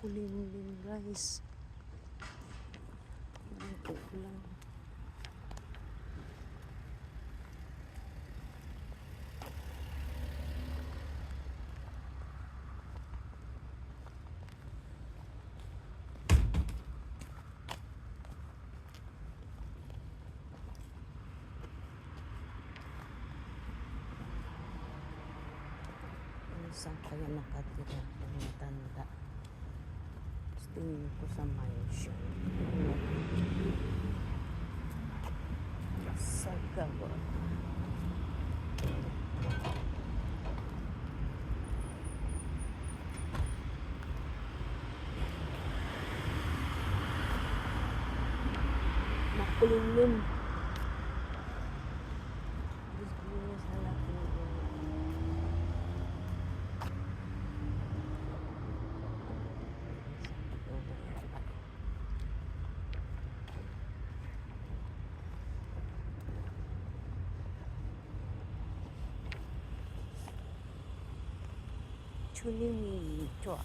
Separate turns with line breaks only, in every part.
Makulimlim guys. Ito lang. Saan kaya nakatira ang matanda? Tingin ko sa mansion. Sa gawa. Makulimlim. Chunimi truck.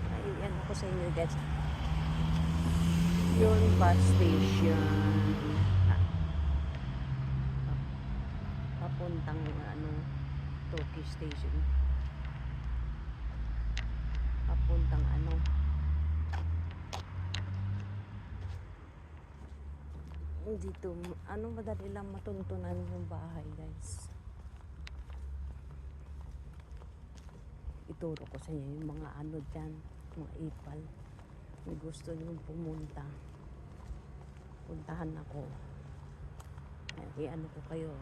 Ayan ako sa inyo guys. Yun bus station. Papuntang Tokyo Station. Papuntang dito, madali lang matuntunan yung bahay guys. Ituro ko sa inyo yung mga dyan, mga ipal. Kung gusto nyo pumunta, puntahan ako. Ko kayo.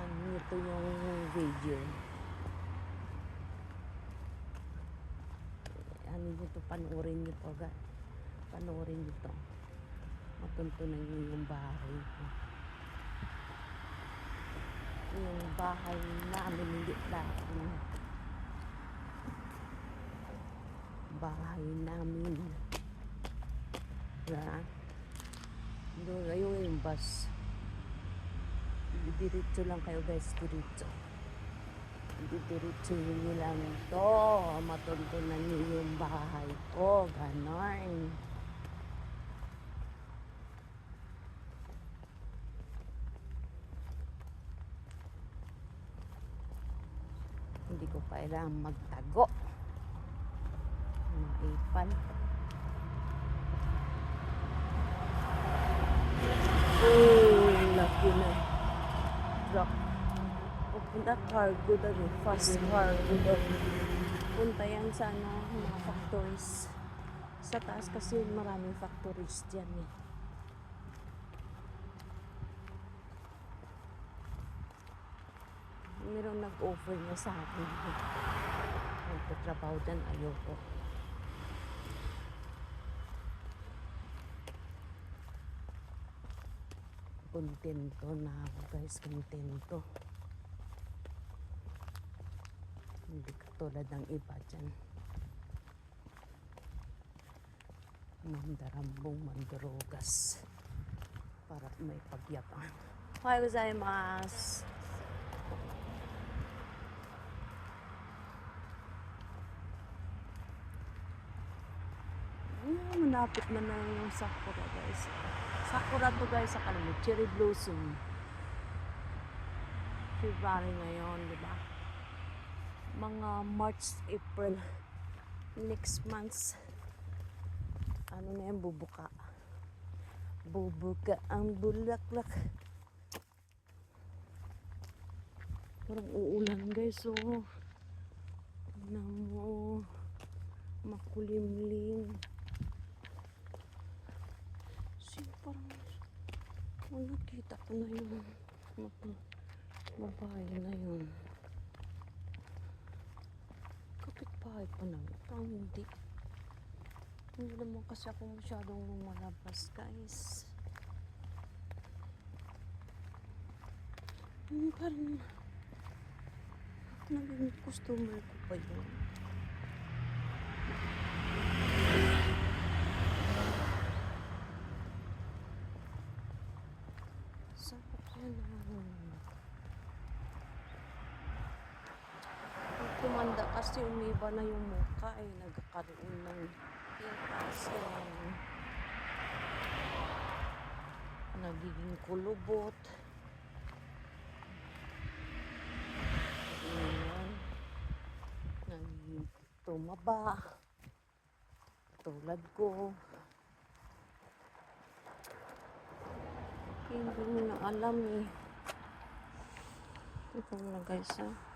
Ito yung video. Panoorin nyo to agad. Panoorin nyo to. Matuntunan nyo yung bahay ko. Yung bahay namin, hindi lang. Bahay namin. Doon, ayun yung bus. Diretso lang kayo guys, diretso. Diretso nyo lang to. Matuntunan nyo yung bahay ko. Ganon. Hindi ko kailangan magtago. Mga ipal. Laki na. Truck. Pupunta cargo daw. Fast cargo daw. Punta yan sa mga factories. Sa taas kasi maraming factories dyan eh. Meron nag-offer niya sa akin. Magtatrabaho dyan, ayoko. Kontento na ako guys, kontento. Hindi katulad ng iba dyan. Mandarambong, mandarogas. Para may pagyapan. Ohayou gozaimasu. Malapit na yung sakura guys. Sakura to guys sa kanila. Cherry blossom. February ngayon, di ba? Mga March, April. Next month. Na yan, bubuka. Bubuka ang bulaklak. Parang uulan guys. So, tingnan mo. Makulimlim. Parang nakita ko na yung babae na yun. Kapitbahay pa na. Parang hindi. Hindi naman kasi ako masyadong lumalabas guys. Parang naging customer ko pa yun. matanda kasi umiba na yung mukha eh. Nagkakaroon ng pimples. Nagiging kulubot. Ayan. Nagiging tumaba. Tulad ko. Hindi mo na alam eh. Ito na guys ah.